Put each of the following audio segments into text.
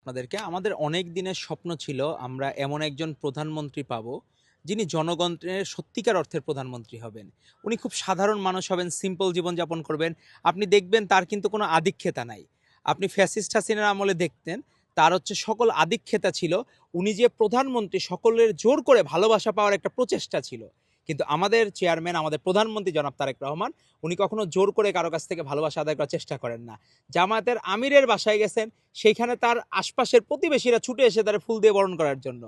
আপনাদেরকে আমাদের অনেক দিনের স্বপ্ন ছিল আমরা এমন একজন প্রধানমন্ত্রী পাবো যিনি জনগণের সত্যিকার অর্থের প্রধানমন্ত্রী হবেন। উনি খুব সাধারণ মানুষ হবেন, সিম্পল জীবনযাপন করবেন। আপনি দেখবেন তার কিন্তু কোনো আধিক্যতা নাই। আপনি ফ্যাসিস্ট হাসিনার আমলে দেখতেন তার হচ্ছে সকল আধিক্যতা ছিল। উনি যে প্রধানমন্ত্রী সকলের জোর করে ভালোবাসা পাওয়ার একটা প্রচেষ্টা ছিল। কিন্তু আমাদের চেয়ারম্যান, আমাদের প্রধানমন্ত্রী জনাব তারেক রহমান, উনি কখনো জোর করে কারো কাছ থেকে ভালোবাসা আদায় করার চেষ্টা করেন না। জামায়াতের আমিরের বাসায় গেছেন, সেইখানে তার আশপাশের প্রতিবেশীরা ছুটে এসে তার ফুল দিয়ে বরণ করার জন্য।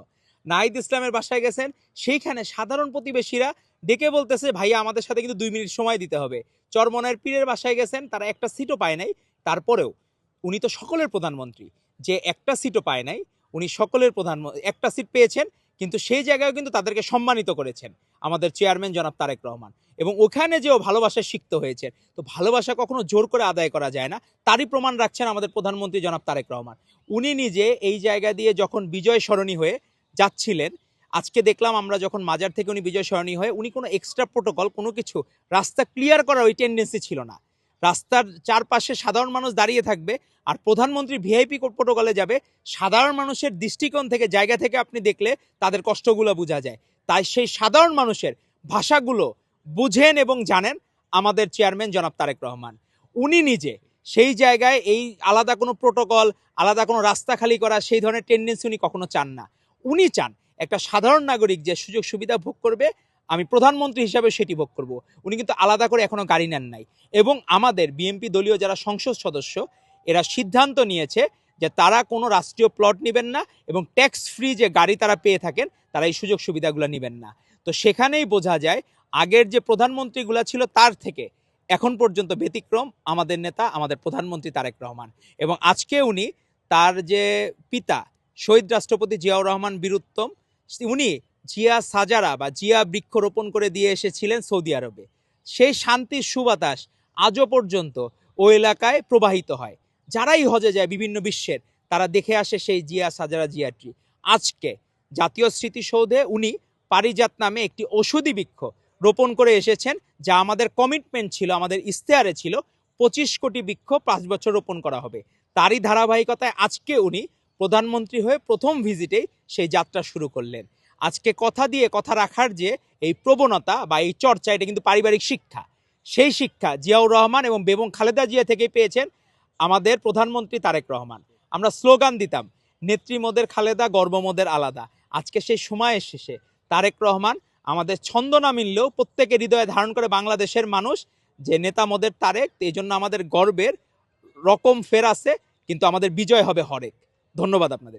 নাহিদ ইসলামের বাসায় গেছেন, সেইখানে সাধারণ প্রতিবেশীরা ডেকে বলতেছে ভাইয়া আমাদের সাথে কিন্তু 2 মিনিট সময় দিতে হবে। চরমনের পীরের বাসায় গেছেন, তারা একটা সিটও পায় নাই। তারপরেও উনি তো সকলের প্রধানমন্ত্রী, যে একটা সিটও পায় নাই, উনি সকলের প্রধানমন্ত্রী, একটা সিট পেয়েছেন, কিন্তু সেই জায়গায় কিন্তু তাদেরকে সম্মানিত করেছেন আমাদের চেয়ারম্যান জনাব তারেক রহমান। এবং ওখানে যেও ভালোবাসা শিখতে হয়েছে। তো ভালোবাসা কখনো জোর করে আদায় করা যায় না, তারই প্রমাণ রাখছেন আমাদের প্রধানমন্ত্রী জনাব তারেক রহমান। উনি নিজে এই জায়গা দিয়ে যখন বিজয় সরণী হয়ে যাচ্ছিলেন, আজকে দেখলাম আমরা যখন মাজার থেকে উনি বিজয় সরণী হয়ে, উনি কোনো এক্সট্রা প্রোটোকল কোনো কিছু, রাস্তা ক্লিয়ার করার ওই টেন্ডেন্সি ছিল না। রাস্তার চারপাশে সাধারণ মানুষ দাঁড়িয়ে থাকবে, আর প্রধানমন্ত্রী ভিআইপি প্রোটোকলে যাবে। সাধারণ মানুষের দৃষ্টিকোণ থেকে, জায়গা থেকে আপনি দেখলে তাদের কষ্টগুলো বোঝা যায়। তাই সেই সাধারণ মানুষের ভাষাগুলো বুঝেন এবং জানেন আমাদের চেয়ারম্যান জনাব তারেক রহমান। উনি নিজে সেই জায়গায় এই আলাদা কোনো প্রোটোকল, আলাদা কোনো রাস্তা খালি করা, সেই ধরনের টেন্ডেন্সি উনি কখনো চান না। উনি চান একটা সাধারণ নাগরিক যে সুযোগ সুবিধা ভোগ করবে, আমি প্রধানমন্ত্রী হিসাবে সেটি ভোগ করব। উনি কিন্তু আলাদা করে এখনো গাড়ি নেন নাই। এবং আমাদের বিএনপি দলীয় যারা সংসদ সদস্য, এরা সিদ্ধান্ত নিয়েছে যে তারা কোনো রাষ্ট্রীয় প্লট নেবেন না, এবং ট্যাক্স ফ্রি যে গাড়ি তারা পেয়ে থাকেন তারা এই সুযোগ সুবিধাগুলো নেবেন না। তো সেখানেই বোঝা যায় আগের যে প্রধানমন্ত্রীগুলো ছিল তার থেকে এখন পর্যন্ত ব্যতিক্রম আমাদের নেতা, আমাদের প্রধানমন্ত্রী তারেক রহমান। এবং আজকে উনি তার যে পিতা শহীদ রাষ্ট্রপতি জিয়াউর রহমান বীরুত্তম, উনি জিয়া সাজারা বা জিয়া বৃক্ষ রোপণ করে দিয়ে এসেছিলেন সৌদি আরবে। সেই শান্তির সুবাতাস আজও পর্যন্ত ওই এলাকায় প্রবাহিত হয়। যারাই হজে যায় বিভিন্ন বিশ্বের, তারা দেখে আসে সেই জিয়া সাজারা জিয়া ট্রি। আজকে জাতীয় স্মৃতিসৌধে উনি পারিজাত নামে একটি ঔষধি বৃক্ষ রোপণ করে এসেছেন, যা আমাদের কমিটমেন্ট ছিল, আমাদের ইশতেহারে ছিল 25 কোটি বৃক্ষ 5 বছর রোপণ করা হবে। তারই ধারাবাহিকতায় আজকে উনি প্রধানমন্ত্রী হয়ে প্রথম ভিজিটেই সেই যাত্রা শুরু করলেন। আজকে কথা দিয়ে কথা রাখার যে এই প্রবণতা বা এই চর্চা, এটা কিন্তু পারিবারিক শিক্ষা। সেই শিক্ষা জিয়াউর রহমান এবং বেগম খালেদা জিয়া থেকেই পেয়েছেন আমাদের প্রধানমন্ত্রী তারেক রহমান। আমরা স্লোগান দিতাম, নেত্রী মোদের খালেদা, গর্ব মোদের আলাদা। আজকে সেই সময়ের শেষে তারেক রহমান আমাদের ছন্দ না মিললেও প্রত্যেকের হৃদয়ে ধারণ করে বাংলাদেশের মানুষ যে নেতা মোদের তারেক। এই জন্য আমাদের গর্বের রকম ফের আছে, কিন্তু আমাদের বিজয় হবে হরেক। ধন্যবাদ আপনাদের।